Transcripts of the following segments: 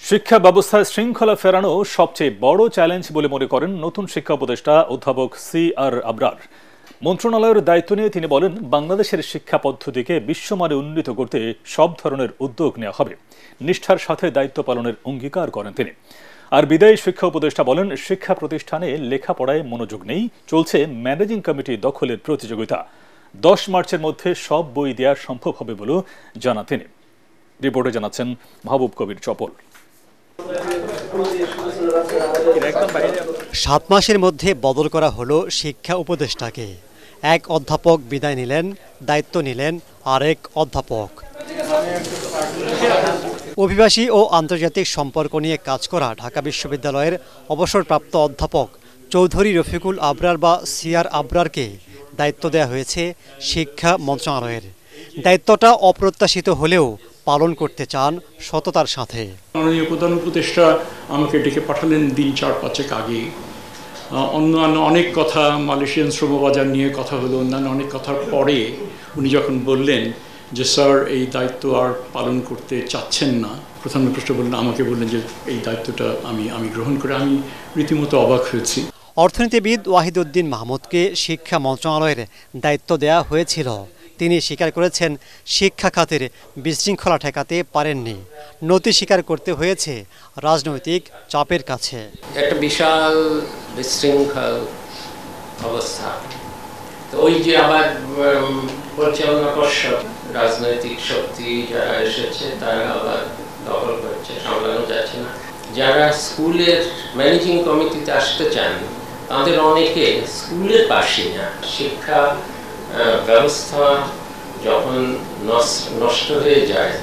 শিক্ষা ব্যবস্থায় শৃঙ্খলা ফেরানো সবচেয়ে বড় চ্যালেঞ্জ বলে মনে করেন নতুন শিক্ষা উপদেষ্টা অধ্যাপক CR আবরার। মন্ত্রণালয়ের দায়িত্ব নিয়ে তিনি বলেন, বাংলাদেশের শিক্ষা পদ্ধতিকে বিশ্বমানে উন্নীত করতে সব ধরনের উদ্যোগ নেওয়া হবে। নিষ্ঠার সাথে দায়িত্ব পালনের অঙ্গীকার করেন তিনি। আর বিদায়ী শিক্ষা উপদেষ্টা বলেন, শিক্ষা প্রতিষ্ঠানে লেখাপড়ায় মনোযোগ নেই, চলছে ম্যানেজিং কমিটি দখলের প্রতিযোগিতা। 10 মার্চের মধ্যে সব বই দেওয়া সম্ভব হবে বলেও জানান তিনি। রিপোর্টে জানাচ্ছেন মাহবুব কবির চপল। 7 মাসের মধ্যে বদল করা হলো শিক্ষা উপদেষ্টাকে। এক অধ্যাপক বিদায় নিলেন, দায়িত্ব নিলেন আরেক অধ্যাপক। অভিবাসী ও আন্তর্জাতিক সম্পর্ক নিয়ে কাজ করা ঢাকা বিশ্ববিদ্যালয়ের অবসরপ্রাপ্ত অধ্যাপক চৌধুরী রফিকুল আবরার বা CR আবরারকে দায়িত্ব দেওয়া হয়েছে শিক্ষা মন্ত্রণালয়ের। দায়িত্বটা অপ্রত্যাশিত হলেও পালন করতে চান সততার সাথে। মাননীয় প্রধান উপদেষ্টা আমাকে ডেকে পাঠালেন দিন 4-5 আগে। অন্যান্য অনেক কথা, মালয়েশিয়ান শ্রমবাজার নিয়ে কথা হলো, অন্যান্য অনেক কথার পরে উনি যখন বললেন যে স্যার এই দায়িত্ব আর পালন করতে চাচ্ছেন না, প্রধান উপদেষ্টা আমাকে বললেন যে এই দায়িত্বটা আমি গ্রহণ করে আমি রীতিমতো অবাক হয়েছি। অর্থনীতিবিদ ওয়াহিদউদ্দিন মাহমুদকে শিক্ষা মন্ত্রণালয়ের দায়িত্ব দেওয়া হয়েছিল। তিনি স্বীকার করেছেন, শিক্ষা খাতের বিশৃঙ্খলা ঠেকাতে পারেননি। নতি স্বীকার করতে হয়েছে রাজনৈতিক চাপের কাছে। একটা বিশাল বিশৃঙ্খল অবস্থা, তো ওই যে আবার পরিচালনা পর্ষদ, রাজনৈতিক শক্তি যারা এসেছে তারা আবার দখল করছে, সামলানো যাচ্ছে না। যারা স্কুলের ম্যানেজিং কমিটিতে আসতে চান তাদের অনেকে স্কুলের পাশে না। শিক্ষা ব্যবস্থা যখন নষ্ট হয়ে যায়,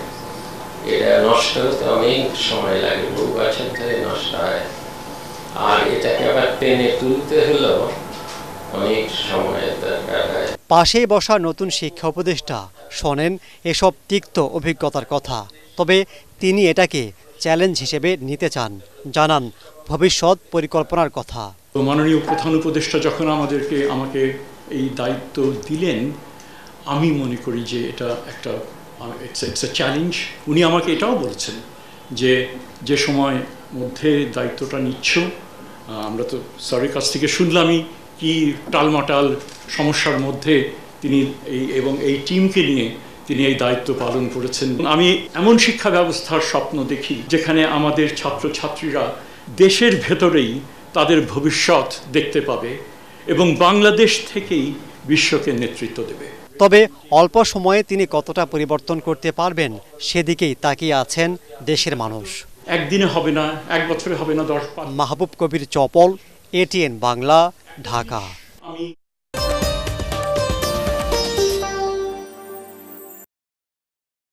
এটা নষ্ট হতে অনেক সময় লাগে, বহু বছর ধরে নষ্ট হয়, আর এটাকে আবার টেনে তুলতে হলেও অনেক সময়ের দরকার হয়। পাশেই বসা নতুন শিক্ষা উপদেষ্টা শোনেন এসব তিক্ত অভিজ্ঞতার কথা, তবে তিনি এটাকে চ্যালেঞ্জ হিসেবে নিতে চান, জানান ভবিষ্যৎ পরিকল্পনার কথা। মাননীয় প্রধান উপদেষ্টা যখন আমাকে এই দায়িত্ব দিলেন, আমি মনে করি যে এটা একটা ইটস এ চ্যালেঞ্জ। উনি আমাকে এটাও বলছেন যে সময় মধ্যে দায়িত্বটা নিচ্ছ, আমরা তো স্যারের কাছ থেকে শুনলামই কি টালমাটাল সমস্যার মধ্যে তিনি এই টিমকে নিয়ে তিনি এই দায়িত্ব পালন করেছেন। আমি এমন শিক্ষা ব্যবস্থার স্বপ্ন দেখি যেখানে আমাদের ছাত্রছাত্রীরা দেশের ভেতরেই তাদের ভবিষ্যৎ দেখতে পাবে এবং বাংলাদেশ থেকেই বিশ্বকে নেতৃত্ব দেবে। তবে অল্প সময়ে তিনি কতটা পরিবর্তন করতে পারবেন সেদিকেই তাকিয়ে আছেন দেশের মানুষ। একদিনে হবে না, 1 বছরে হবে না, 10। মাহবুব কবির চপল, ATN বাংলা, ঢাকা।